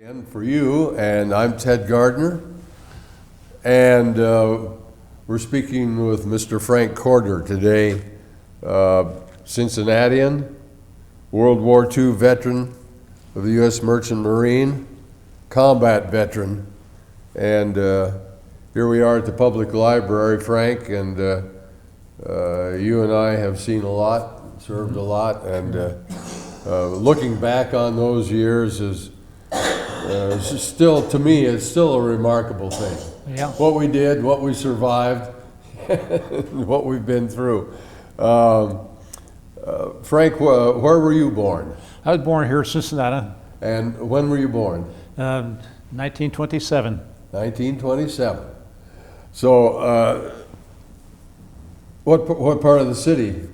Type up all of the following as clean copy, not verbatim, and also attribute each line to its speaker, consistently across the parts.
Speaker 1: And for you, and I'm Ted Gardner, and we're speaking with Mr. Frank Corder today, Cincinnatian, World War II veteran of the U.S. Merchant Marine, combat veteran, and here we are at the public library, Frank, and you and I have seen a lot, served a lot, and looking back on those years is still, to me, it's still a remarkable thing.
Speaker 2: Yeah.
Speaker 1: What we did, what we survived, what we've been through. Frank, where were you born?
Speaker 2: I was born here in Cincinnati.
Speaker 1: And when were you born?
Speaker 2: 1927.
Speaker 1: 1927. So, what part of the city?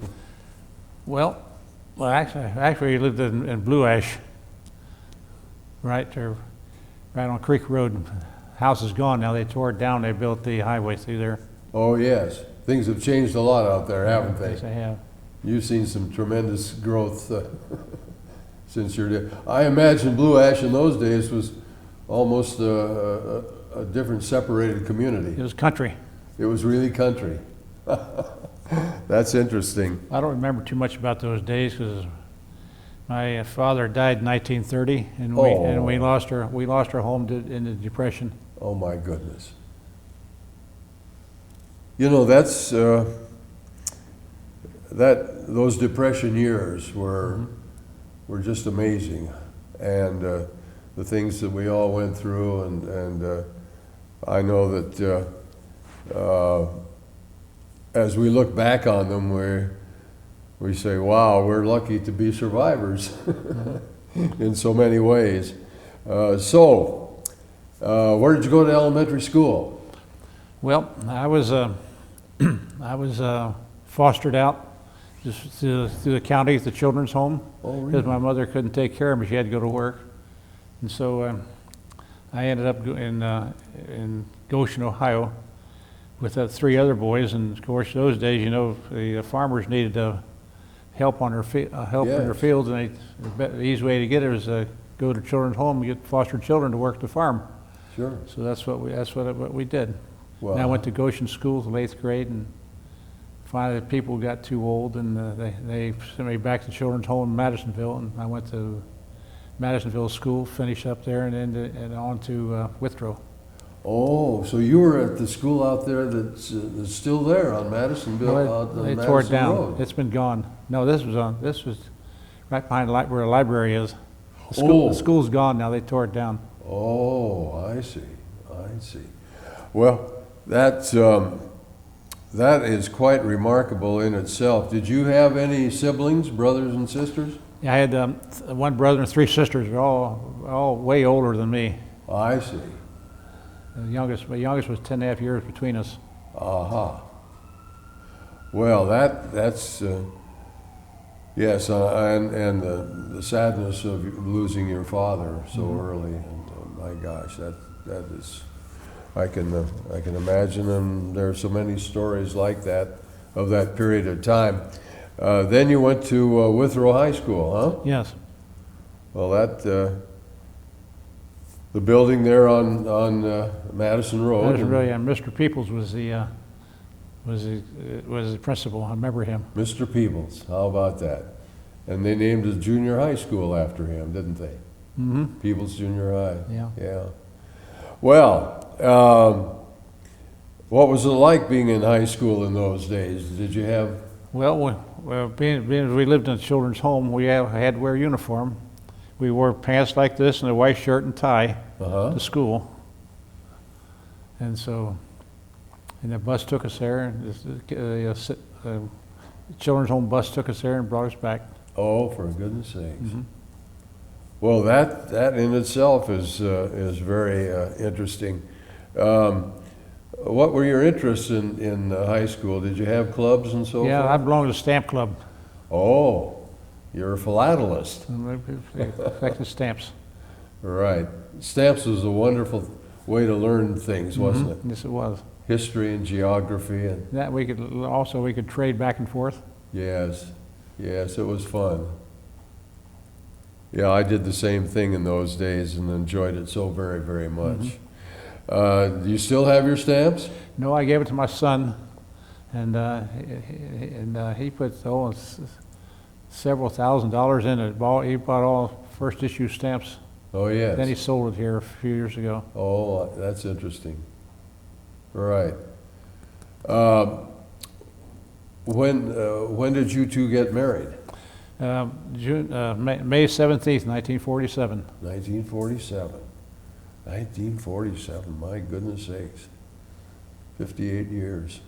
Speaker 2: Well, actually, we lived in Blue Ash, right on Creek Road. House is gone now. They tore it down. They built the highway through there.
Speaker 1: Oh yes, things have changed a lot out there, haven't they?
Speaker 2: Yes, they have.
Speaker 1: You've seen some tremendous growth since you're there. I imagine Blue Ash in those days was almost a different, separated community.
Speaker 2: It was country.
Speaker 1: It was really country. That's interesting.
Speaker 2: I don't remember too much about those days because my father died in 1930, and we lost our home in the Depression.
Speaker 1: Oh my goodness. You know, that's those Depression years were just amazing, and the things that we all went through, and I know that as we look back on them, we say, wow, we're lucky to be survivors in so many ways. So, where did you go to elementary school?
Speaker 2: Well, I was fostered out just through the county at the children's home.
Speaker 1: Oh, really?
Speaker 2: Because my mother couldn't take care of me; she had to go to work, and so I ended up in Goshen, Ohio, with 3 other boys. And of course, those days, you know, the farmers needed help on their in their fields, and the easy way to get it was go to children's home and get foster children to work the farm.
Speaker 1: Sure.
Speaker 2: So that's what we did.
Speaker 1: Wow.
Speaker 2: And I went to Goshen School till 8th grade, and finally the people got too old, and they sent me back to children's home in Madisonville, and I went to Madisonville School, finished up there, and on to Withrow.
Speaker 1: Oh, so you were at the school out there that's still there on Madisonville,
Speaker 2: They tore it down.
Speaker 1: Road.
Speaker 2: It's been gone. No, this was right behind where the library is. The school's gone now. They tore it down.
Speaker 1: Oh, I see. Well, that is quite remarkable in itself. Did you have any siblings, brothers and sisters?
Speaker 2: Yeah, I had 1 brother and 3 sisters. They're all way older than me.
Speaker 1: I see.
Speaker 2: My youngest was 10.5 years between us.
Speaker 1: Aha. Well, that's yes, and the sadness of losing your father so early. And my gosh, that is. I can imagine, and there are so many stories like that of that period of time. Then you went to Withrow High School, huh?
Speaker 2: Yes.
Speaker 1: Well, the building there on Madison Road.
Speaker 2: That was really, Mr. Peoples was the principal. I remember him.
Speaker 1: Mr. Peebles, how about that? And they named a junior high school after him, didn't they?
Speaker 2: Mm-hmm.
Speaker 1: Peebles Junior High.
Speaker 2: Yeah.
Speaker 1: Well, what was it like being in high school in those days? Did you have?
Speaker 2: Well, being we lived in a children's home, we had to wear a uniform. We wore pants like this and a white shirt and tie to school. And so, the bus took us there, and the children's home bus took us there and brought us back.
Speaker 1: Oh, for goodness sakes.
Speaker 2: Mm-hmm.
Speaker 1: Well, that in itself is very interesting. What were your interests in high school? Did you have clubs and so forth?
Speaker 2: Yeah, I belonged to the stamp club.
Speaker 1: Oh, you're a philatelist.
Speaker 2: Collected stamps.
Speaker 1: Right. Stamps was a wonderful way to learn things, wasn't it?
Speaker 2: Yes, it was.
Speaker 1: History and geography and.
Speaker 2: That we could trade back and forth.
Speaker 1: Yes, it was fun. Yeah, I did the same thing in those days and enjoyed it so very, very much. Do you still have your stamps?
Speaker 2: No, I gave it to my son, and he put several $1,000s in it. He bought all first issue stamps.
Speaker 1: Oh, yes.
Speaker 2: Then he sold it here a few years ago.
Speaker 1: Oh, that's interesting. Right. When did you two get married?
Speaker 2: May 17th, 1947.
Speaker 1: 1947. 1947, my goodness sakes. 58 years.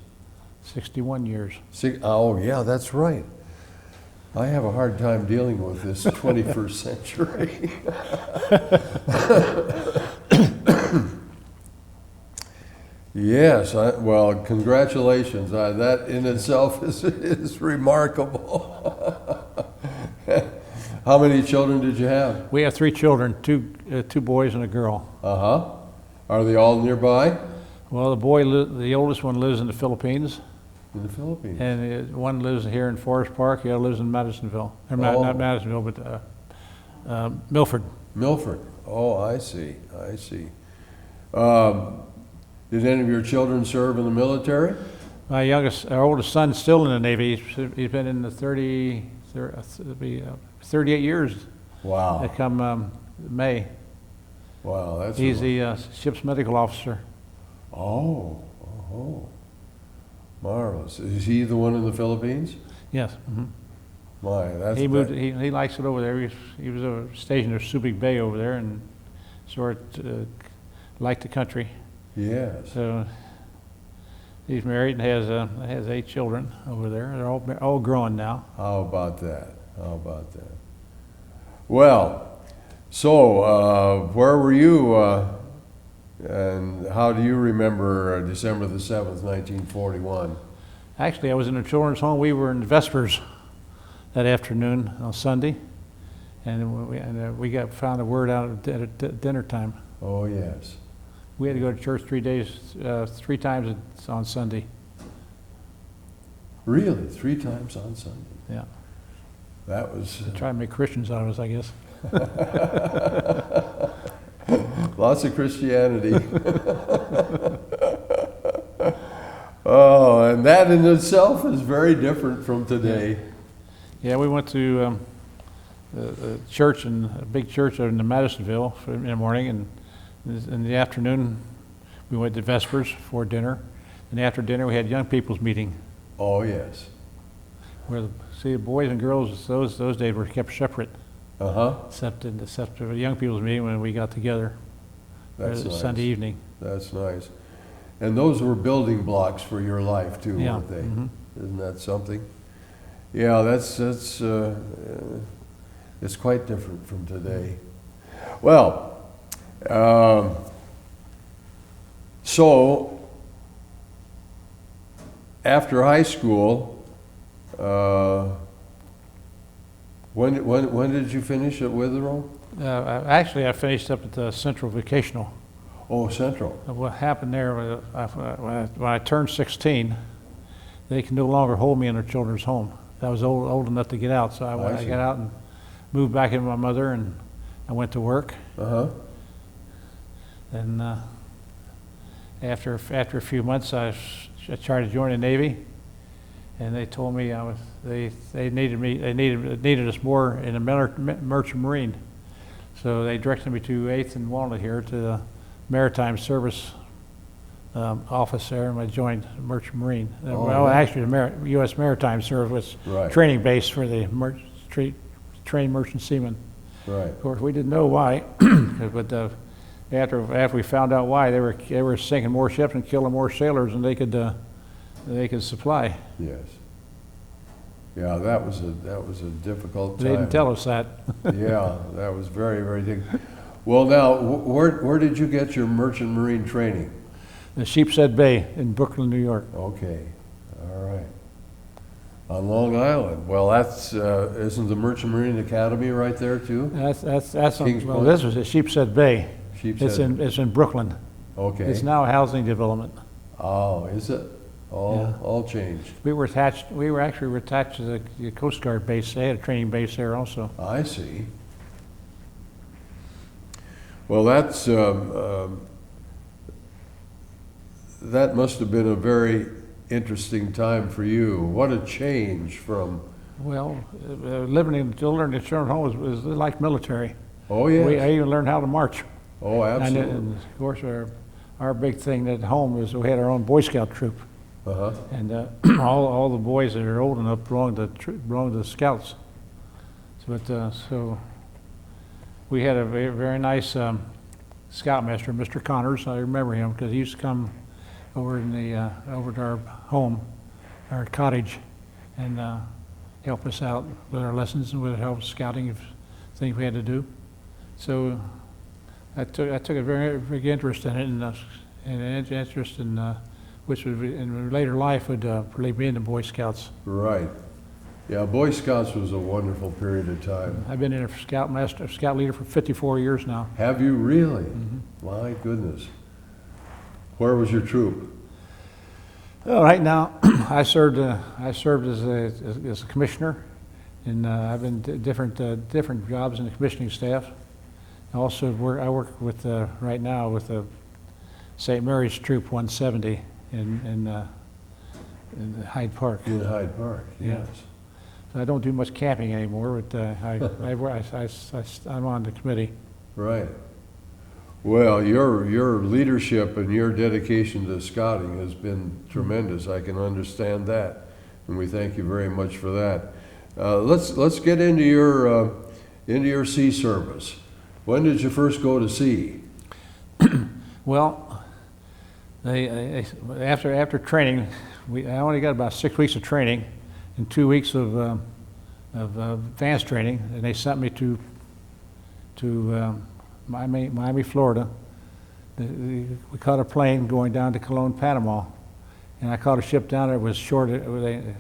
Speaker 2: 61 years.
Speaker 1: Oh, yeah, that's right. I have a hard time dealing with this 21st century. Yes, well, congratulations. That in itself is remarkable. How many children did you have?
Speaker 2: We have 3 children, two boys and a girl.
Speaker 1: Uh-huh. Are they all nearby?
Speaker 2: Well, the oldest one lives in the Philippines.
Speaker 1: In the Philippines.
Speaker 2: And one lives here in Forest Park, the other lives in Madisonville. Or not Madisonville, but Milford.
Speaker 1: Milford. Oh, I see. I see. Did any of your children serve in the military?
Speaker 2: Our oldest son's still in the Navy. He's been in the 38 years.
Speaker 1: Wow.
Speaker 2: That come May.
Speaker 1: Wow, that's.
Speaker 2: He's the ship's medical officer.
Speaker 1: Oh, marvelous. Is he the one in the Philippines?
Speaker 2: Yes. Mm-hmm.
Speaker 1: My, that's.
Speaker 2: He moved. He likes it over there. He was stationed at Subic Bay over there, and sort of liked the country.
Speaker 1: Yes.
Speaker 2: So he's married and has 8 children over there. They're all grown now.
Speaker 1: How about that? How about that? Well, so where were you, and how do you remember December the 7th, 1941?
Speaker 2: Actually, I was in a children's home. We were in Vespers that afternoon on Sunday, and we found a word out at dinner time.
Speaker 1: Oh, yes.
Speaker 2: We had to go to church 3 times on Sunday.
Speaker 1: Really? 3 times on Sunday?
Speaker 2: Yeah.
Speaker 1: That was...
Speaker 2: Try to make Christians out of us, I guess.
Speaker 1: Lots of Christianity. Oh, and that in itself is very different from today.
Speaker 2: Yeah, we went to a church, a big church in Madisonville in the morning, and in the afternoon we went to Vespers for dinner. And after dinner we had young people's meeting.
Speaker 1: Oh, yes.
Speaker 2: Where the boys and girls those days were kept separate.
Speaker 1: Uh-huh.
Speaker 2: Except for the young people's meeting when we got together.
Speaker 1: That's nice.
Speaker 2: Sunday evening.
Speaker 1: That's nice. And those were building blocks for your life too,
Speaker 2: Yeah.
Speaker 1: weren't they?
Speaker 2: Mm-hmm.
Speaker 1: Isn't that something? Yeah, that's it's quite different from today. Well, so after high school, when did you finish at Witherell?
Speaker 2: Actually, I finished up at the Central Vocational.
Speaker 1: Oh, Central.
Speaker 2: What happened there, when I turned 16, they could no longer hold me in a children's home. I was old enough to get out, so I
Speaker 1: see.
Speaker 2: got out and moved back in with my mother, and I went to work.
Speaker 1: Uh-huh.
Speaker 2: And after a few months, I tried to join the Navy, and they told me they needed us more in the merchant marine. So they directed me to 8th and Walnut here to the Maritime Service office there, and I joined Merchant Marine. Well,
Speaker 1: right.
Speaker 2: actually, the U.S. Maritime Service
Speaker 1: Right.
Speaker 2: training base for the trained merchant seamen.
Speaker 1: Right.
Speaker 2: Of course, we didn't know why, but after we found out why, they were sinking more ships and killing more sailors than they could supply.
Speaker 1: Yes. Yeah, that was a difficult time.
Speaker 2: They didn't tell us that.
Speaker 1: Yeah, that was very, very difficult. Well, now, where did you get your merchant marine training?
Speaker 2: The Sheepshead Bay in Brooklyn, New York.
Speaker 1: Okay, all right. On Long Island. Well, that's isn't the Merchant Marine Academy right there too?
Speaker 2: That's
Speaker 1: Kings
Speaker 2: well,
Speaker 1: Point?
Speaker 2: this was at Sheepshead Bay.
Speaker 1: Sheepshead.
Speaker 2: It's in Brooklyn.
Speaker 1: Okay.
Speaker 2: It's now a housing development.
Speaker 1: Oh, is it? All changed.
Speaker 2: We were actually attached to the Coast Guard base. They had a training base there also.
Speaker 1: I see. Well, that must have been a very interesting time for you. What a change from,
Speaker 2: Well, living in children in children's home is like military.
Speaker 1: oh yes,
Speaker 2: I even learned how to march.
Speaker 1: oh absolutely.
Speaker 2: And of course, our big thing at home was we had our own Boy Scout troop.
Speaker 1: Uh-huh.
Speaker 2: And all the boys that are old enough belonged to the Scouts. So we had a very nice scoutmaster, Mr. Connors. I remember him because he used to come over over to our home, our cottage, and help us out with our lessons and with help scouting if things we had to do. So I took a very big interest in it, and an interest in which would in later life would lead me into Boy Scouts.
Speaker 1: Right. Yeah, Boy Scouts was a wonderful period of time.
Speaker 2: I've been in a scout leader for 54 years now.
Speaker 1: Have you really?
Speaker 2: Mm-hmm.
Speaker 1: My goodness. Where was your troop?
Speaker 2: Well, right now, I served as a commissioner, and I've been different jobs in the commissioning staff. I also I work with right now with the St. Mary's Troop 170 in Hyde Park.
Speaker 1: In Hyde Park,
Speaker 2: Yeah.
Speaker 1: yes.
Speaker 2: So I don't do much camping anymore, but I'm on the committee.
Speaker 1: Right. Well, your leadership and your dedication to scouting has been tremendous. I can understand that, and we thank you very much for that. Let's get into your sea service. When did you first go to sea?
Speaker 2: Well, after training, I only got about 6 weeks of training and 2 weeks of advanced training, and they sent me to Miami, Florida. We caught a plane going down to Cologne, Panama, and I caught a ship down there. It was short.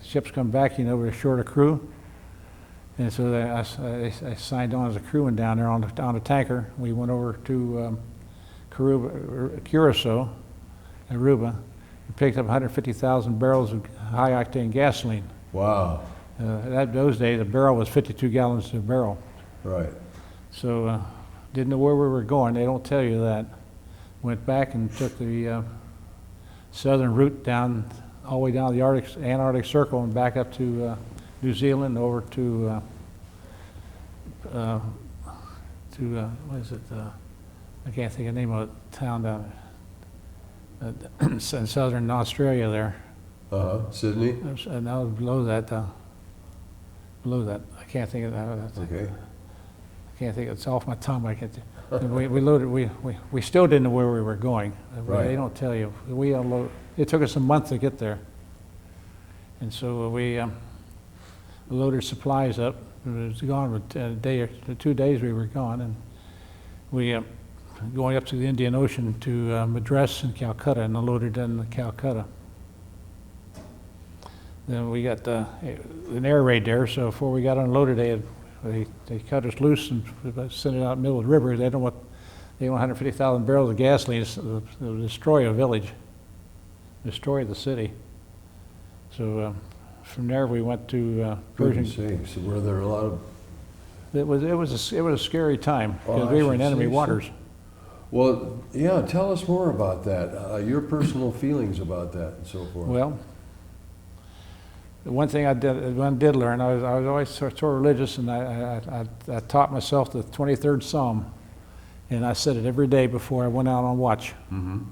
Speaker 2: Ships come back, we're short a crew, and so I signed on as a crewman down there on a tanker. We went over to Curacao, Aruba, and picked up 150,000 barrels of high-octane gasoline.
Speaker 1: Wow.
Speaker 2: Those days, a barrel was 52 gallons a barrel.
Speaker 1: Right.
Speaker 2: So didn't know where we were going. They don't tell you that. Went back and took the southern route down, all the way down the Antarctic Circle and back up to New Zealand, over to what is it? I can't think of the name of the town down in southern Australia there.
Speaker 1: Sydney?
Speaker 2: And that was below that. I can't think of that.
Speaker 1: Okay.
Speaker 2: I can't think. It's off my tongue. But I can't. We loaded. We still didn't know where we were going.
Speaker 1: Right.
Speaker 2: They don't tell you. We unloaded. It took us a month to get there, and so we loaded supplies up. It was gone with a day or 2 days. We were gone, and we going up to the Indian Ocean to Madras and Calcutta, and unloaded in Calcutta. Then we got an air raid there, so before we got unloaded, they cut us loose and sent it out in the middle of the river. They want 150,000 barrels of gasoline to destroy a village, destroy the city. So from there we went to Persian.
Speaker 1: Goodness sakes, were there a lot of...
Speaker 2: It was a scary time because we were in enemy waters.
Speaker 1: Well, yeah, tell us more about that, your personal feelings about that and so forth.
Speaker 2: Well, the one thing I did learn, I was always sort of religious, and I taught myself the 23rd Psalm, and I said it every day before I went out on watch.
Speaker 1: Mm-hmm.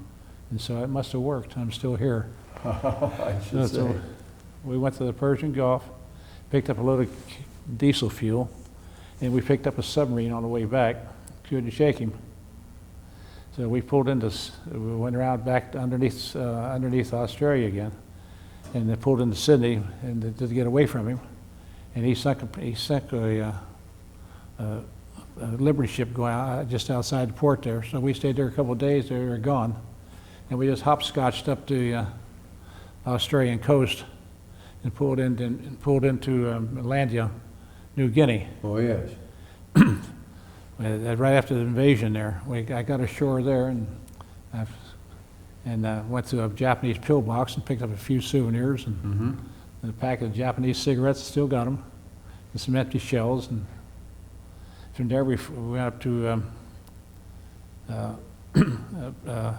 Speaker 2: And so it must have worked. I'm still here.
Speaker 1: I should say.
Speaker 2: So we went to the Persian Gulf, picked up a load of diesel fuel, and we picked up a submarine on the way back. Couldn't shake him. So we we went around back underneath Australia again, and then pulled into Sydney and to get away from him. And he sunk a Liberty ship going out just outside the port there. So we stayed there a couple of days. They were gone, and we just hopscotched up the Australian coast and pulled into Landia, New Guinea.
Speaker 1: Oh yes.
Speaker 2: Right after the invasion there, I got ashore there and went to a Japanese pillbox and picked up a few souvenirs and a pack of Japanese cigarettes. Still got them, and some empty shells. And from there we went up to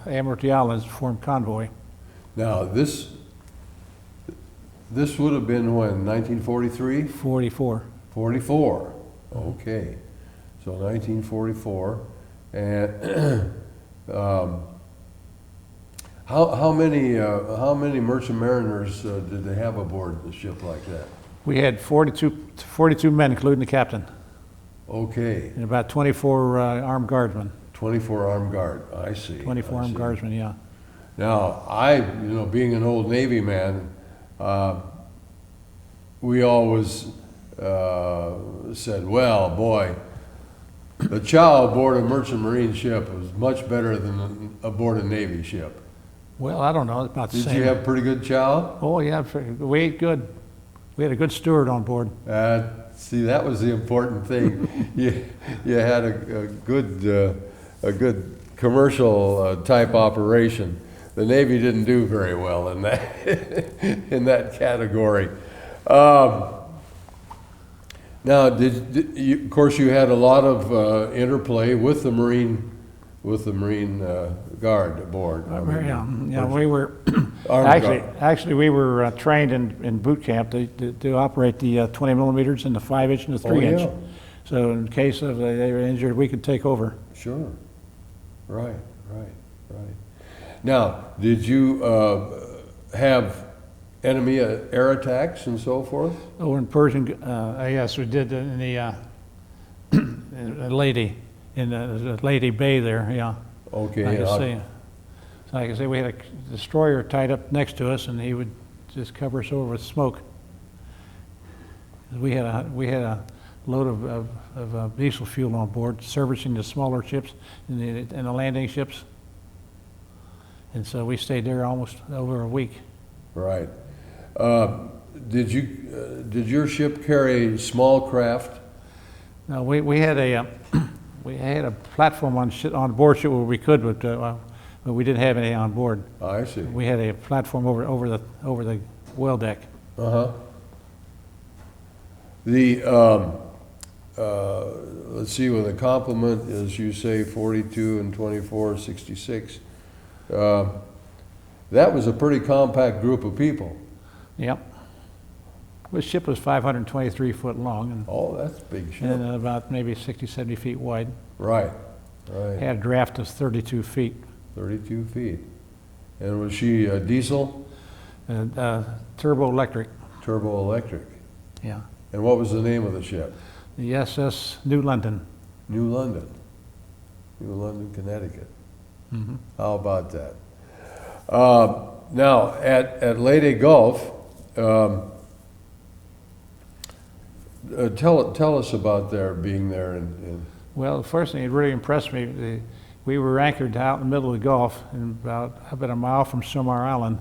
Speaker 2: Admiralty Islands formed convoy.
Speaker 1: Now, this would have been when, 1943?
Speaker 2: 44.
Speaker 1: 44, okay. So 1944, and how many merchant mariners did they have aboard the ship like that?
Speaker 2: We had 42 men, including the captain,
Speaker 1: Okay,
Speaker 2: and about 24 armed guardsmen.
Speaker 1: 24 armed guard, I see.
Speaker 2: 24
Speaker 1: I
Speaker 2: armed
Speaker 1: see.
Speaker 2: guardsmen, yeah.
Speaker 1: Now, being an old Navy man, we always said, well, boy, the chow aboard a merchant marine ship was much better than aboard a Navy ship.
Speaker 2: Well, I don't know, it's about the
Speaker 1: Did
Speaker 2: same.
Speaker 1: you have pretty good chow?
Speaker 2: Oh, yeah, we ate good. We had a good steward on board.
Speaker 1: See, that was the important thing. You had a good commercial type operation. The Navy didn't do very well in that in that category. Now, of course, you had a lot of interplay with the Marine Guard aboard.
Speaker 2: Yeah, we were
Speaker 1: Armed Guard.
Speaker 2: actually we were trained in boot camp to operate the 20 millimeters and the 5-inch and the 3-inch.
Speaker 1: yeah.
Speaker 2: So in case of they were injured, we could take over.
Speaker 1: Sure. Right. Now, did you have enemy air attacks and so forth?
Speaker 2: Over in Persian, yes, we did in the Lady, in the Lady Bay there, yeah.
Speaker 1: Okay.
Speaker 2: Like I say, we had a destroyer tied up next to us, and he would just cover us over with smoke. We had a load of diesel fuel on board, servicing the smaller ships and the landing ships. And so we stayed there almost over a week.
Speaker 1: Right. Did your ship carry small craft?
Speaker 2: No, we had a platform on board ship where we could, but we didn't have any on board.
Speaker 1: I see.
Speaker 2: We had a platform over the well deck.
Speaker 1: Uh-huh. Let's see, with a complement, as you say, 42 and 24, 66. That was a pretty compact group of people.
Speaker 2: Yep. The ship was 523 foot long and,
Speaker 1: Oh, that's a big ship.
Speaker 2: and about maybe 60, 70 feet wide.
Speaker 1: Right.
Speaker 2: Had a draft of 32 feet.
Speaker 1: 32 feet. And was she diesel?
Speaker 2: And, turbo electric.
Speaker 1: Turbo electric.
Speaker 2: Yeah.
Speaker 1: And what was the name of the ship?
Speaker 2: The SS New London.
Speaker 1: New London. New London, Connecticut.
Speaker 2: Mm-hmm.
Speaker 1: How about that? Now, at Leyte Gulf, tell us about being there.
Speaker 2: Well, the first thing that really impressed me, we were anchored out in the middle of the Gulf, and about a mile from Somar Island,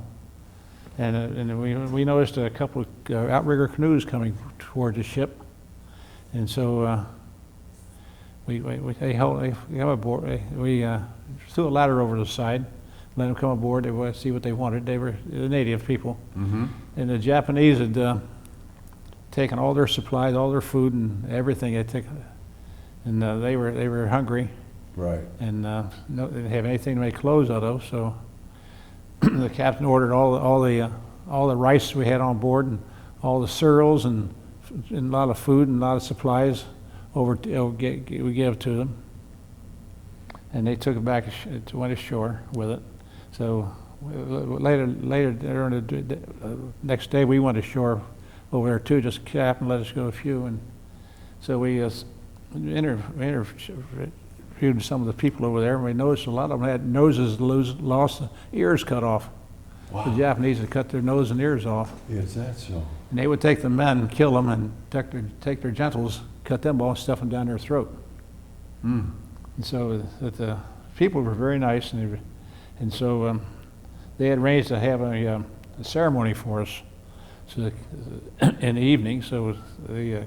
Speaker 2: and we noticed a couple of outrigger canoes coming towards the ship, and so we come aboard. We threw a ladder over the side, let them come aboard. They wanted to see what they wanted. They were the native people, and the Japanese had taken all their supplies, all their food, and everything. And they were hungry.
Speaker 1: Right.
Speaker 2: And they didn't have anything to make clothes out of, so the captain ordered all the rice we had on board and all the cereals and a lot of food and a lot of supplies we gave to them, and they took it back went ashore with it. So later during the next day we went ashore over there too. Just captain let us go a few, and so we interviewed some of the people over there, and we noticed a lot of them had noses lost, ears cut off.
Speaker 1: Wow.
Speaker 2: The Japanese had cut their nose and ears off.
Speaker 1: Is that so?
Speaker 2: And they would take the men, kill them, and take their gentles, cut them off, stuff them down their throat.
Speaker 1: Mm.
Speaker 2: And so the people were very nice, and so they had arranged to have a ceremony for us so in the evening. So the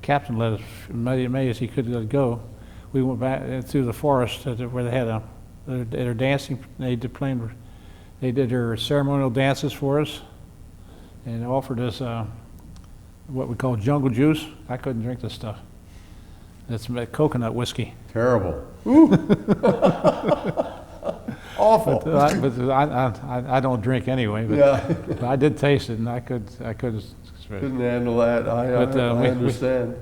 Speaker 2: captain let us, made as he could go. We went back through the forest where they had their dancing. They did their ceremonial dances for us, and offered us what we call jungle juice. I couldn't drink this stuff, That's coconut whiskey.
Speaker 1: Terrible. Ooh. Awful.
Speaker 2: I don't drink anyway, but,
Speaker 1: Yeah.
Speaker 2: but I did taste it, and I couldn't.
Speaker 1: Couldn't handle that. I understand.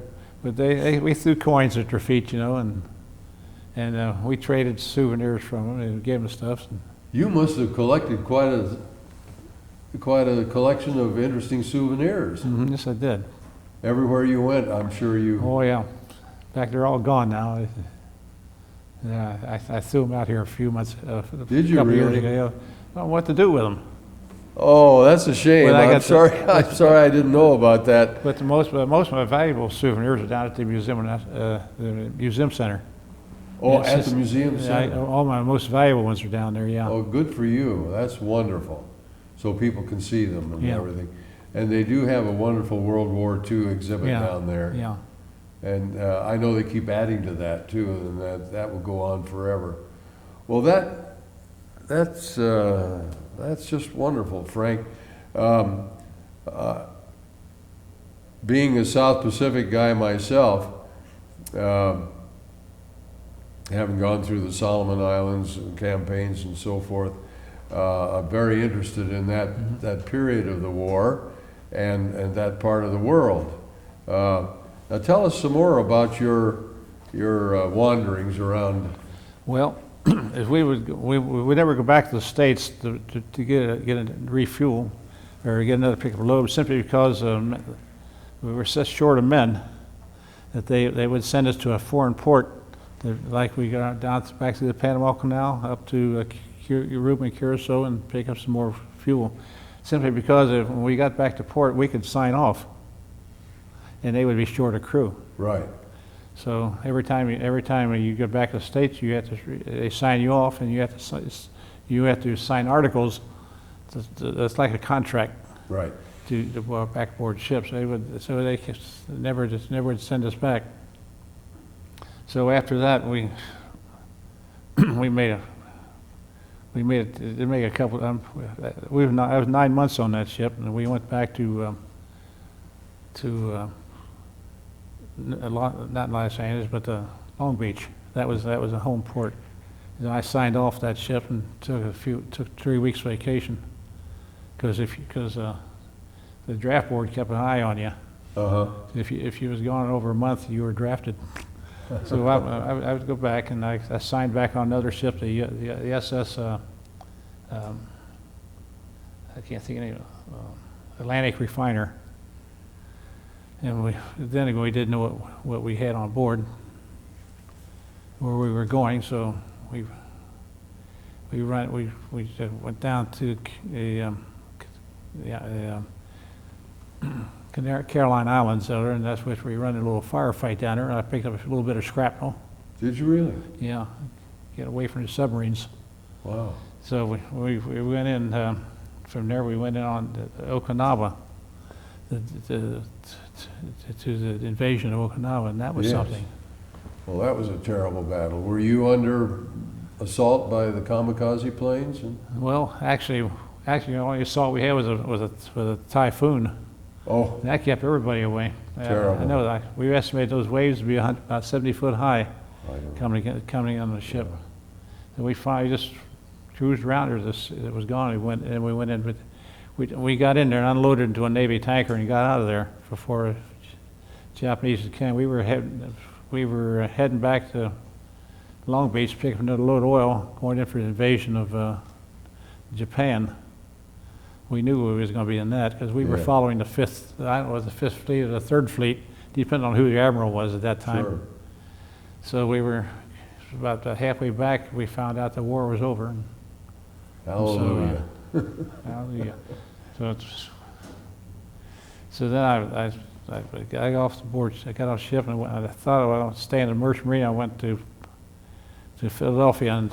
Speaker 2: But we threw coins at their feet, you know, and we traded souvenirs from them and gave them stuff.
Speaker 1: You must have collected quite a collection of interesting souvenirs.
Speaker 2: Mm-hmm, yes, I did.
Speaker 1: Everywhere you went, I'm sure you.
Speaker 2: Oh yeah, in fact, they're all gone now. Yeah, I threw them out here a few months.
Speaker 1: Did you
Speaker 2: couple
Speaker 1: really?
Speaker 2: Years ago. Well, what to do with them?
Speaker 1: Oh, that's a shame.
Speaker 2: Well,
Speaker 1: I'm sorry. I'm sorry I didn't know about that.
Speaker 2: But most of my valuable souvenirs are down at the museum center.
Speaker 1: Oh,
Speaker 2: It's
Speaker 1: at
Speaker 2: just-
Speaker 1: the museum
Speaker 2: Yeah,
Speaker 1: center.
Speaker 2: all my most valuable ones are down there. Yeah.
Speaker 1: Oh, good for you. That's wonderful. So people can see them and
Speaker 2: Yeah.
Speaker 1: everything. And they do have a wonderful World War II exhibit
Speaker 2: Yeah.
Speaker 1: down there.
Speaker 2: Yeah.
Speaker 1: And I know they keep adding to that too, and that will go on forever. Well, that's just wonderful, Frank. Being a South Pacific guy myself, having gone through the Solomon Islands and campaigns and so forth, I'm very interested in that period of the war and that part of the world. Now tell us some more about your wanderings around.
Speaker 2: Well, if we would never go back to the States to get a refuel or get another pickup load simply because we were such short of men that they would send us to a foreign port, like we got down back to the Panama Canal up to Aruba and Curacao and pick up some more fuel, simply because when we got back to port we could sign off, and they would be short of crew.
Speaker 1: Right.
Speaker 2: So every time you get back to the States, they sign you off, and you have to sign articles. That's like a contract.
Speaker 1: Right.
Speaker 2: To backboard ships. They never would send us back. So after that, we made a couple. I was 9 months on that ship, and we went back to not Los Angeles, but Long Beach. That was a home port. And I signed off that ship and took 3 weeks vacation, because the draft board kept an eye on you. If you was gone over a month, you were drafted. So I would go back, and I signed back on another ship, the SS. I can't think of the name. Atlantic Refiner. And we didn't know what we had on board, where we were going, so we went down to Caroline Islands there, and that's which we run a little firefight down there, and I picked up a little bit of shrapnel.
Speaker 1: Did you really?
Speaker 2: Yeah, get away from the submarines.
Speaker 1: Wow.
Speaker 2: So we went in, from there we went in on Okinawa, to the invasion of Okinawa, and that was
Speaker 1: Yes.
Speaker 2: something.
Speaker 1: Well, that was a terrible battle. Were you under assault by the kamikaze planes?
Speaker 2: Well, actually, the only assault we had was a typhoon.
Speaker 1: Oh,
Speaker 2: That kept everybody away.
Speaker 1: Terrible.
Speaker 2: I know that. We estimated those waves to be about 70 foot high
Speaker 1: I don't
Speaker 2: coming on the ship. And we finally just cruised around there. It was gone. We went in, but we got in there and unloaded into a Navy tanker and got out of there before Japanese came. We were heading back to Long Beach, picking up another load of oil, going in for the invasion of Japan. We knew we was going to be in that because we were
Speaker 1: Yeah.
Speaker 2: following the fifth. I don't know, was the Fifth Fleet or the Third Fleet, depending on who the admiral was at that time.
Speaker 1: Sure.
Speaker 2: So we were about halfway back. We found out the war was over.
Speaker 1: Hallelujah.
Speaker 2: Hallelujah. So then I got off the board. I got off ship, and I thought I would stay in the Merchant Marine. I went to Philadelphia and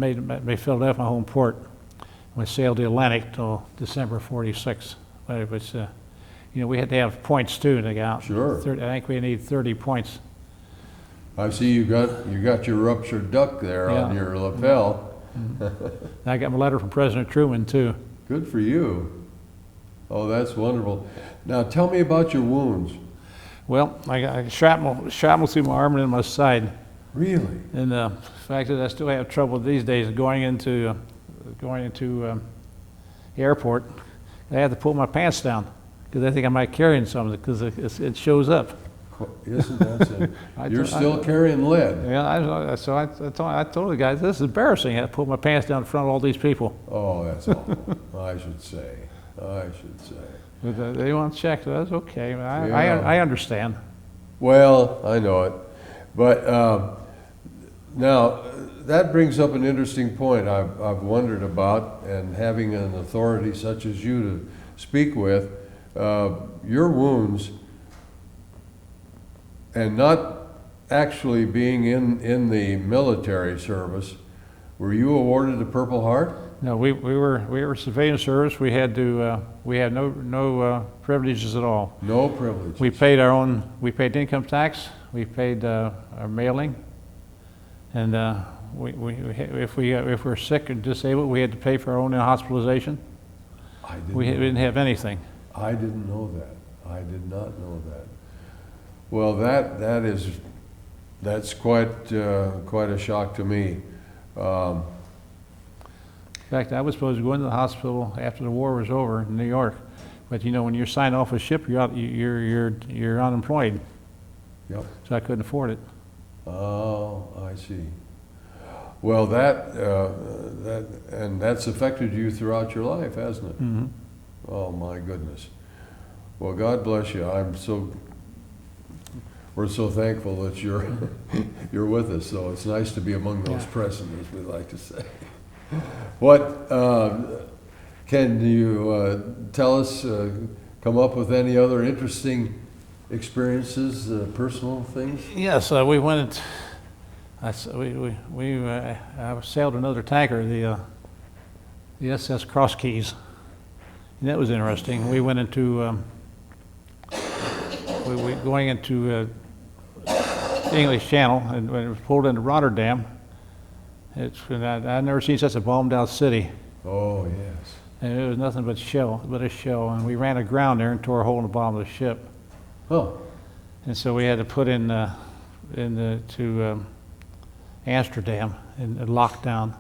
Speaker 2: made Philadelphia my home port. We sailed the Atlantic till December '46. But it was, we had to have points too to get out.
Speaker 1: Sure.
Speaker 2: I think we need 30 points.
Speaker 1: I see you got your ruptured duck there on
Speaker 2: Yeah.
Speaker 1: your lapel.
Speaker 2: And I got my letter from President Truman too.
Speaker 1: Good for you. Oh, that's wonderful. Now tell me about your wounds.
Speaker 2: Well, I got shrapnel through my arm and in my side.
Speaker 1: Really?
Speaker 2: And the fact that I still have trouble these days going into the airport. I have to pull my pants down because I think I might carry something because it shows up.
Speaker 1: Isn't that it? You're
Speaker 2: I-
Speaker 1: still carrying lead.
Speaker 2: Yeah, I told the guys, this is embarrassing. I had to pull my pants down in front of all these people.
Speaker 1: Oh, that's awful. I should say.
Speaker 2: But they want to check, so that's okay.
Speaker 1: Yeah.
Speaker 2: I understand.
Speaker 1: Well, I know it. But now, that brings up an interesting point I've wondered about, and having an authority such as you to speak with, your wounds, and not actually being in the military service, were you awarded the Purple Heart?
Speaker 2: No, we were civilian service. We had no privileges at all.
Speaker 1: No privileges.
Speaker 2: We paid income tax. We paid our mailing, and if we're sick or disabled, we had to pay for our own hospitalization. We didn't have anything.
Speaker 1: I didn't know that. I did not know that. Well, that's quite a shock to me.
Speaker 2: In fact, I was supposed to go into the hospital after the war was over in New York, but when you're signed off a ship, you're unemployed.
Speaker 1: Yep.
Speaker 2: So I couldn't afford it.
Speaker 1: Oh, I see. Well, that's affected you throughout your life, hasn't it?
Speaker 2: Mm-hmm.
Speaker 1: Oh my goodness. Well, God bless you. We're so thankful that you're with us. So it's nice to be among those present, as we like to say. What can you tell us? Come up with any other interesting experiences, personal things?
Speaker 2: Yes, we went. I sailed another tanker, the SS Cross Keys, and that was interesting. We went into going into the English Channel, and when it was pulled into Rotterdam, I've never seen such a bombed out city.
Speaker 1: Oh yes.
Speaker 2: And it was nothing but a shell, and we ran aground there and tore a hole in the bottom of the ship.
Speaker 1: Oh.
Speaker 2: And so we had to put to Amsterdam and lockdown.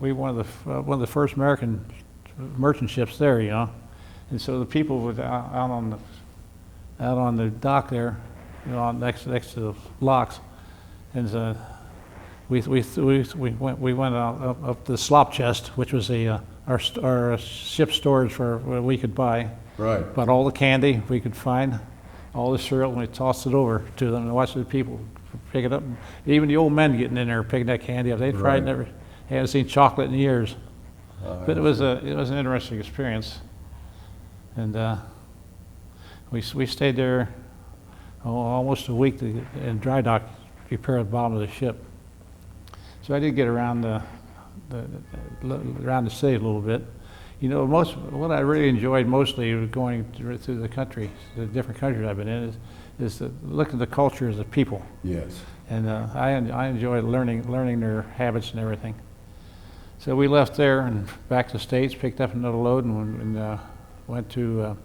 Speaker 2: We were one of the first American merchant ships there, And so the people were out on the dock there, next to the locks, and we went up the slop chest, which was our ship storage for what we could buy.
Speaker 1: Right.
Speaker 2: Bought all the candy we could find, all the cereal, and we tossed it over to them and watched the people pick it up. Even the old men getting in there picking that candy up. They probably hadn't seen chocolate in years. But it was an interesting experience, and we stayed there almost a week in dry dock, repair the bottom of the ship. So I did get around around the city a little bit. What I really enjoyed mostly was going through the country, the different countries I've been in, is to look at the cultures of people.
Speaker 1: Yes.
Speaker 2: And I enjoyed learning their habits and everything. So we left there and back to the States, picked up another load, and went to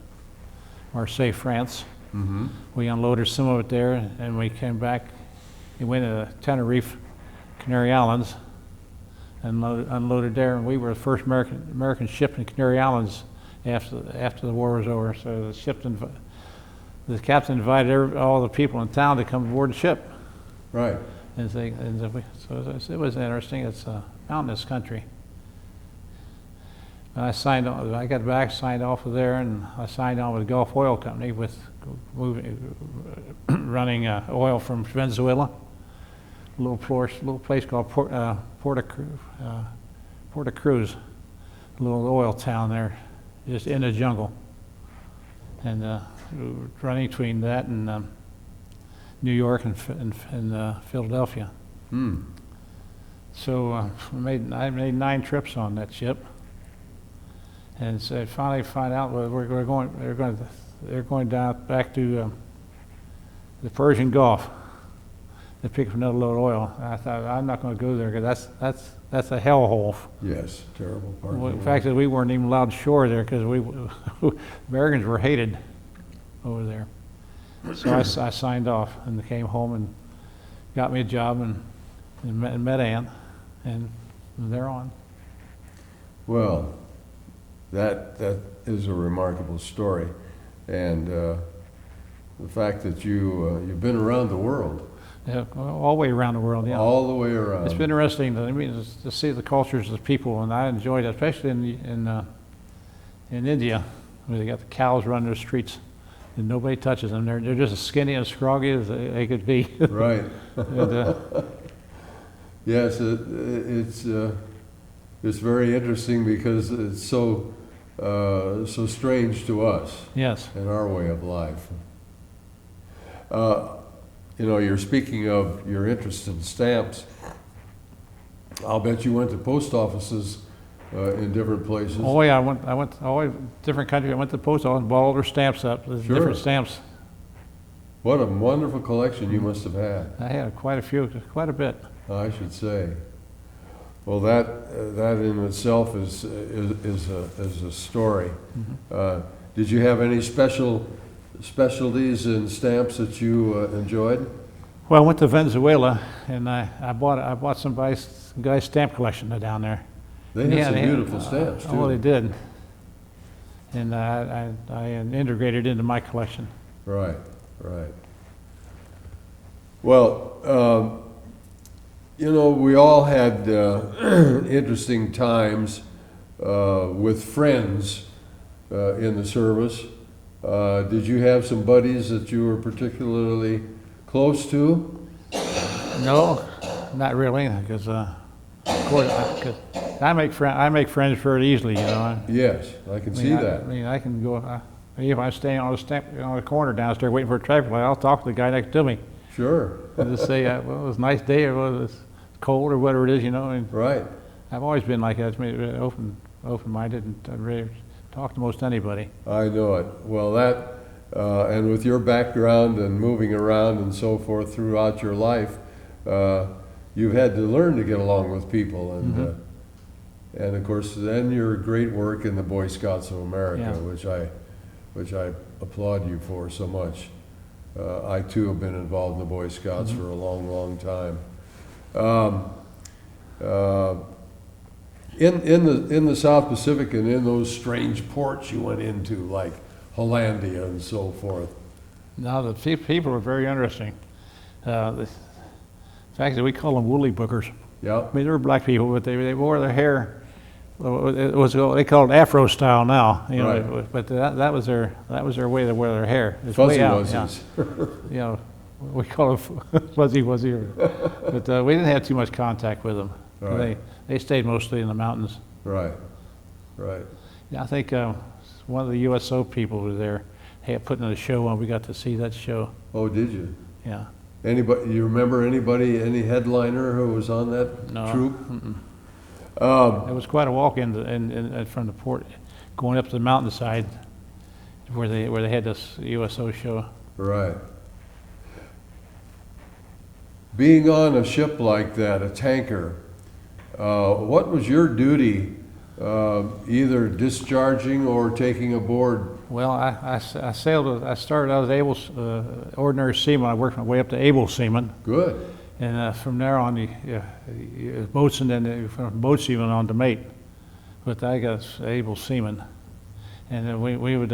Speaker 2: Marseille, France.
Speaker 1: Mm-hmm.
Speaker 2: We unloaded some of it there, and we came back. We went to Tenerife, Canary Islands, and unloaded there. And we were the first American ship in Canary Islands after the war was over. So the captain invited all the people in town to come aboard the ship.
Speaker 1: Right.
Speaker 2: So it was interesting. It's a mountainous country. And I got back, signed off of there, and I signed on with the Gulf Oil Company with running oil from Venezuela. A little place called Porta Cruz, a little oil town there, just in the jungle. And running between that and New York and Philadelphia.
Speaker 1: Hmm.
Speaker 2: So I made 9 trips on that ship, and so I finally find out they're going down back to the Persian Gulf to pick up another load of oil. And I thought, I'm not going to go there because that's a hellhole.
Speaker 1: Yes, terrible part.
Speaker 2: Well, the fact that we weren't even allowed ashore there because Americans were hated over there. So I signed off and came home and got me a job and met Ann, and from there on.
Speaker 1: Well, that is a remarkable story, and the fact that you've been around the world.
Speaker 2: Yeah, all the way around the world, yeah.
Speaker 1: All the way around.
Speaker 2: It's been interesting to see the cultures of the people, and I enjoyed it, especially in India, where they got the cows running the streets, and nobody touches them. They're just as skinny and scroggy as they could be.
Speaker 1: Right.
Speaker 2: And,
Speaker 1: yes, it's very interesting because it's so strange to us.
Speaker 2: yes.
Speaker 1: In our way of life. You're speaking of your interest in stamps. I'll bet you went to post offices in different places.
Speaker 2: Oh yeah, I went all different countries. I went to the post office and bought all their stamps up. There's
Speaker 1: Sure.
Speaker 2: different stamps.
Speaker 1: What a wonderful collection you must have had.
Speaker 2: I had quite a few, quite a bit.
Speaker 1: I should say. Well, that in itself is a story. Did you have any specialties in stamps that you enjoyed?
Speaker 2: Well, I went to Venezuela and I bought some guy's stamp collection down there.
Speaker 1: They had some beautiful stamps too.
Speaker 2: Oh, they did. And I integrated into my collection.
Speaker 1: Right, right. Well, we all had interesting times with friends in the service. Did you have some buddies that you were particularly close to?
Speaker 2: No, not really, because of course, I make friends very easily,
Speaker 1: Yes, I can see that.
Speaker 2: I can go. If I'm staying on a corner downstairs waiting for a traffic light, I'll talk to the guy next to me.
Speaker 1: Sure.
Speaker 2: And just say, well, it was a nice day, or well, it was cold, or whatever it is, And
Speaker 1: Right.
Speaker 2: I've always been like that, open-minded, and I'd really talk to most anybody.
Speaker 1: I know it. Well, and with your background and moving around and so forth throughout your life, you've had to learn to get along with people, and of course, then your great work in the Boy Scouts of America,
Speaker 2: Yeah.
Speaker 1: which I applaud you for so much. I too have been involved in the Boy Scouts for a long, long time. In the South Pacific and in those strange ports you went into, like Hollandia and so forth.
Speaker 2: Now, the people are very interesting. The fact that we call them woolly bookers.
Speaker 1: Yeah.
Speaker 2: I mean, they were black people, but they wore their hair. It was they call it Afro style now,
Speaker 1: Right.
Speaker 2: But that was their way to wear their hair. It's
Speaker 1: Fuzzy
Speaker 2: way out,
Speaker 1: wuzzies.
Speaker 2: We call it fuzzy wuzzy, but we didn't have too much contact with them.
Speaker 1: Right.
Speaker 2: They stayed mostly in the mountains.
Speaker 1: Right, right.
Speaker 2: Yeah, I think one of the USO people was there, putting on a show on. We got to see that show.
Speaker 1: Oh, did you?
Speaker 2: Yeah.
Speaker 1: Anybody? You remember any headliner who was on that
Speaker 2: No.
Speaker 1: troupe?
Speaker 2: Mm-mm. It was quite a walk from the port, going up to the mountainside, where they had this USO show.
Speaker 1: Right. Being on a ship like that, a tanker, what was your duty, either discharging or taking aboard?
Speaker 2: Well, I sailed. I started out as ordinary seaman. I worked my way up to Ableseaman,
Speaker 1: Good.
Speaker 2: and from there on, boatswain, and from boatswain on to mate. But I got Ableseaman, and then we would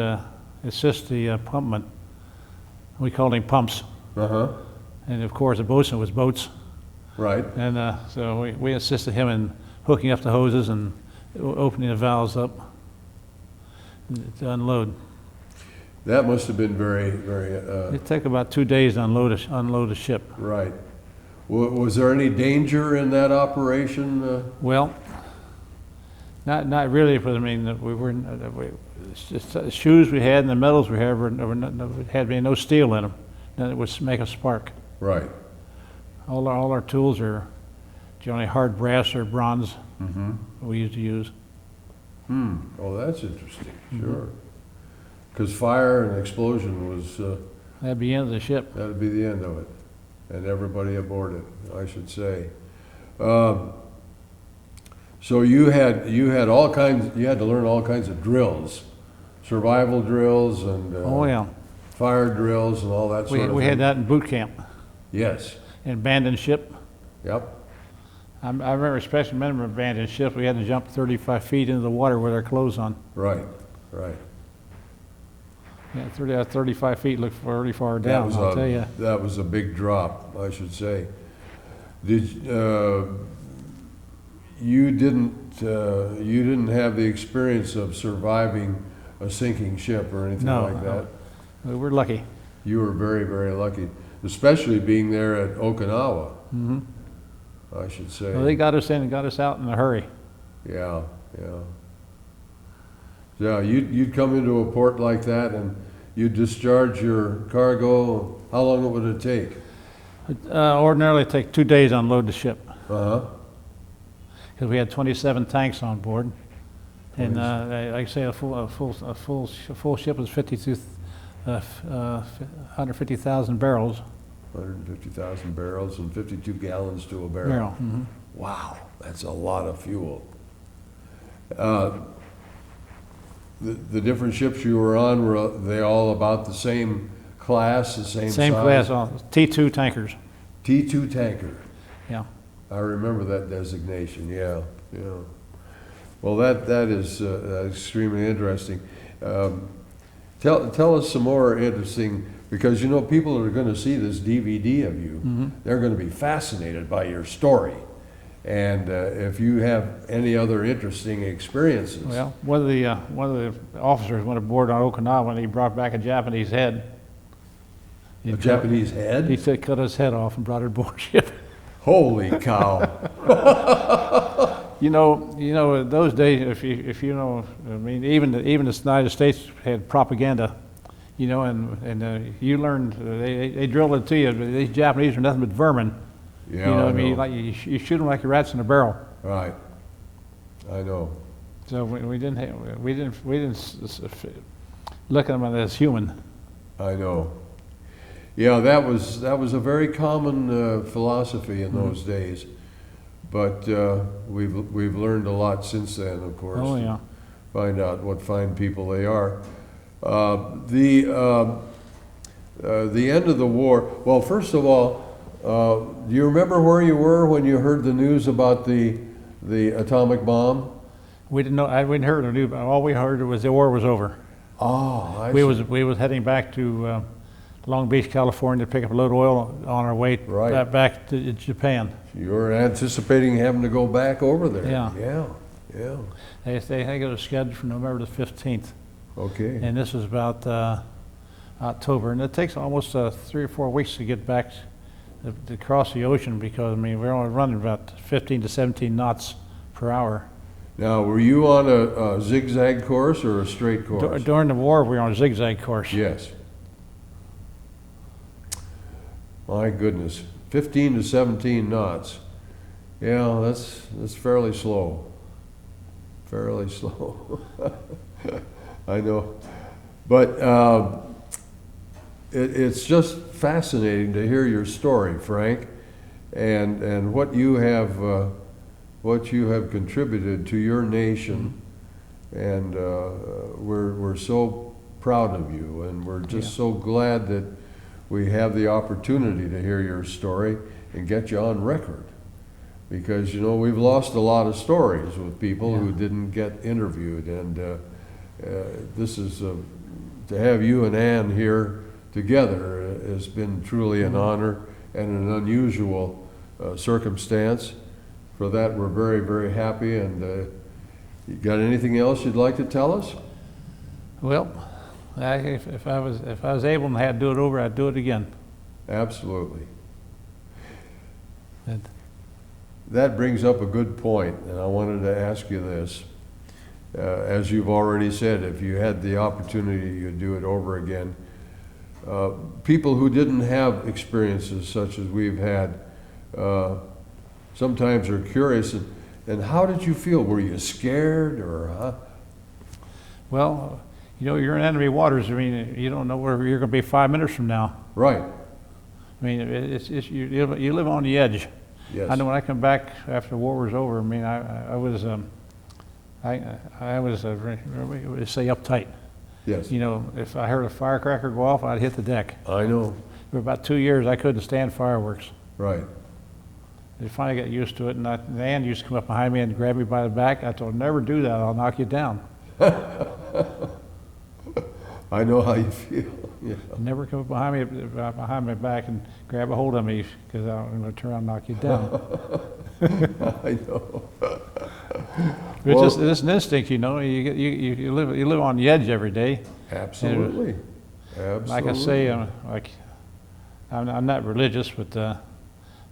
Speaker 2: assist the pumpman. We called him pumps,
Speaker 1: Uh-huh.
Speaker 2: and of course the boatswain was boats.
Speaker 1: Right.
Speaker 2: And so we assisted him in hooking up the hoses and opening the valves up to unload.
Speaker 1: That must have been very, very,
Speaker 2: It took about 2 days to unload a ship.
Speaker 1: right. Was there any danger in that operation?
Speaker 2: Well, not really, but I mean, it's just the shoes we had and the metals we had had no steel in them. Then it would make a spark.
Speaker 1: Right.
Speaker 2: All our tools are generally hard brass or bronze.
Speaker 1: Mm-hmm.
Speaker 2: We used to use.
Speaker 1: Oh, that's interesting. Sure. Because fire and explosion was,
Speaker 2: That'd be the end of the ship.
Speaker 1: that'd be the end of it. And everybody aboard it, I should say. So you had all kinds, you had to learn all kinds of drills, survival drills and
Speaker 2: Oh yeah.
Speaker 1: fire drills and all that sort of thing.
Speaker 2: We had that in boot camp,
Speaker 1: Yes,
Speaker 2: in abandoned ship.
Speaker 1: yep,
Speaker 2: I remember, especially remember abandoned ship, we had to jump 35 feet into the water with our clothes on.
Speaker 1: right, right.
Speaker 2: Yeah, 35 feet looked pretty far down, I'll tell you.
Speaker 1: That was a big drop, I should say. You didn't have the experience of surviving a sinking ship or anything
Speaker 2: No,
Speaker 1: like that?
Speaker 2: We were lucky.
Speaker 1: You were very, very lucky, especially being there at Okinawa,
Speaker 2: Mm-hmm.
Speaker 1: I should say.
Speaker 2: Well, they got us in and got us out in a hurry.
Speaker 1: Yeah, yeah. Yeah, you'd come into a port like that and you'd discharge your cargo. How long would it take?
Speaker 2: Ordinarily, it'd take 2 days to unload the ship,
Speaker 1: Uh-huh.
Speaker 2: because we had 27 tanks on board. And like I say, a full ship was 150,000 barrels.
Speaker 1: 150,000 barrels and 52 gallons to a barrel.
Speaker 2: Mhm.
Speaker 1: Wow, that's a lot of fuel. The different ships you were on, were they all about the same class, the same
Speaker 2: Same
Speaker 1: size?
Speaker 2: class, T2 tankers.
Speaker 1: T2 tanker.
Speaker 2: Yeah.
Speaker 1: I remember that designation, yeah, yeah. Well, that is extremely interesting. Tell us some more interesting, because you know, people that are gonna see this DVD of you, they're gonna be fascinated by your story. And if you have any other interesting experiences.
Speaker 2: Well, one of the officers went aboard on Okinawa and he brought back a Japanese head.
Speaker 1: A Japanese head?
Speaker 2: He said, cut his head off and brought it aboard ship.
Speaker 1: Holy cow.
Speaker 2: You know, those days, if you know, I mean, even the United States had propaganda, you know, and you learned, they drilled it to you. These Japanese are nothing but vermin.
Speaker 1: Yeah,
Speaker 2: you know,
Speaker 1: I
Speaker 2: I mean,
Speaker 1: know.
Speaker 2: like you shoot them like rats in a barrel.
Speaker 1: Right, I know.
Speaker 2: So we didn't look at them as human.
Speaker 1: I know. Yeah, that was a very common philosophy in those days, but we've learned a lot since then, of course.
Speaker 2: Oh yeah.
Speaker 1: Find out what fine people they are. The end of the war. Well, first of all, do you remember where you were when you heard the news about the atomic bomb?
Speaker 2: We didn't know. I didn't hear the news. All we heard was the war was over.
Speaker 1: Oh, I
Speaker 2: We
Speaker 1: see.
Speaker 2: was heading back to Long Beach, California, to pick up a load of oil on our way
Speaker 1: Right.
Speaker 2: back to Japan.
Speaker 1: You were anticipating having to go back over there.
Speaker 2: Yeah.
Speaker 1: Yeah, yeah.
Speaker 2: They had it scheduled for November the 15th,
Speaker 1: Okay.
Speaker 2: and this was about October, and it takes almost 3 or 4 weeks to get back to cross the ocean, because I mean we're only running about 15 to 17 knots per hour.
Speaker 1: Now, were you on a zigzag course or a straight course?
Speaker 2: During the war, we were on a zigzag course.
Speaker 1: Yes. My goodness, 15 to 17 knots. Yeah, that's fairly slow. Fairly slow. I know. But it's just fascinating to hear your story, Frank, and what you have contributed to your nation, and we're so proud of you, and we're just so glad that we have the opportunity to hear your story and get you on record, because you know we've lost a lot of stories with people who didn't get interviewed, and this is to have you and Ann here together has been truly an honor and an unusual circumstance. For that, we're very, very happy. And you got anything else you'd like to tell us?
Speaker 2: Well, if I was able and had to do it over, I'd do it again.
Speaker 1: Absolutely.
Speaker 2: And
Speaker 1: That brings up a good point, and I wanted to ask you this. As you've already said, if you had the opportunity, you'd do it over again. People who didn't have experiences such as we've had sometimes are curious. And how did you feel? Were you scared, or?
Speaker 2: well, you know, you're in enemy waters. I mean, you don't know where you're going to be 5 minutes from now.
Speaker 1: Right.
Speaker 2: I mean, you live on the edge.
Speaker 1: Yes.
Speaker 2: I know when I come back after the war was over, I mean, I was say uptight.
Speaker 1: Yes,
Speaker 2: You know, if I heard a firecracker go off, I'd hit the deck.
Speaker 1: I know,
Speaker 2: For about 2 years, I couldn't stand fireworks.
Speaker 1: right.
Speaker 2: I finally got used to it, and Ann used to come up behind me and grab me by the back. I told her, never do that, I'll knock you down.
Speaker 1: I know how you feel, yeah.
Speaker 2: Never come up behind my back and grab a hold of me, because I'm gonna turn around and knock you down.
Speaker 1: I know.
Speaker 2: It's just, it's an instinct, you know, you live on the edge every day.
Speaker 1: Absolutely,
Speaker 2: Like I say,
Speaker 1: absolutely.
Speaker 2: I'm not religious, but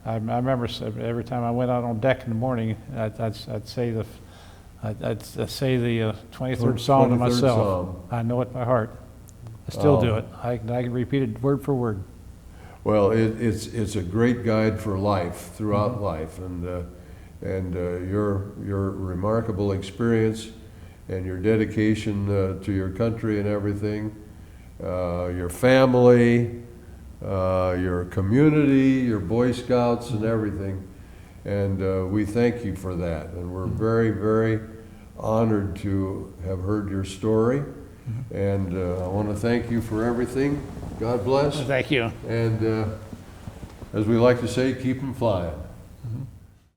Speaker 2: I remember every time I went out on deck in the morning, I'd say the 23rd Psalm to
Speaker 1: 23rd
Speaker 2: myself.
Speaker 1: Psalm.
Speaker 2: I know it by heart. I still do
Speaker 1: Oh.
Speaker 2: it. I can repeat it word for word.
Speaker 1: Well, it's a great guide for life, throughout life, and your remarkable experience and your dedication to your country and everything, your family, your community, your Boy Scouts and everything, and we thank you for that, and we're very, very honored to have heard your story, and I want to thank you for everything. God bless.
Speaker 2: Thank you.
Speaker 1: And as we like to say, keep them flying.